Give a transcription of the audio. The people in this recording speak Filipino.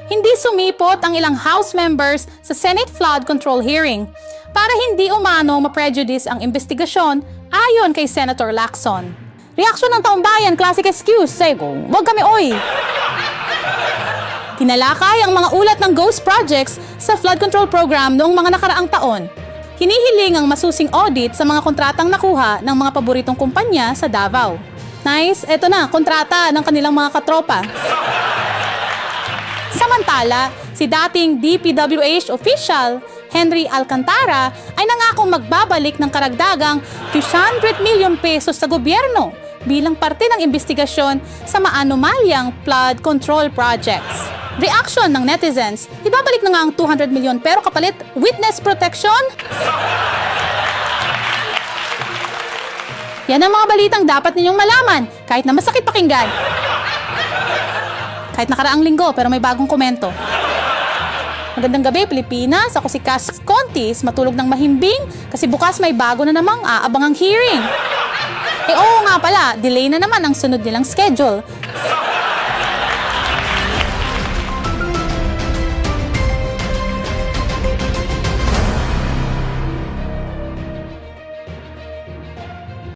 hindi sumipot ang ilang House members sa Senate flood control hearing para hindi umano ma-prejudice ang investigasyon ayon kay Senator Lacson. Reaksyon ng taong bayan, classic excuse, Sego, wag kami oy! Tinalakay ang mga ulat ng ghost projects sa flood control program noong mga nakaraang taon. Hinihiling ang masusing audit sa mga kontratang nakuha ng mga paboritong kumpanya sa Davao. Nice, eto na, kontrata ng kanilang mga katropa. Samantala, si dating DPWH official Henry Alcantara ay nangakong magbabalik ng karagdagang 200 milyon pesos sa gobyerno bilang parte ng investigasyon sa maanomalyang flood control projects. Reaction ng netizens, ibabalik na nga ang 200 milyon pero kapalit witness protection? Yan ang mga balitang dapat ninyong malaman kahit na masakit pakinggan. Kahit nakaraang linggo pero may bagong komento. Magandang gabi, Pilipinas. Ako si Cass Contis, matulog ng mahimbing kasi bukas may bago na namang aabangang hearing. Oo nga pala, delay na naman ang sunod nilang schedule.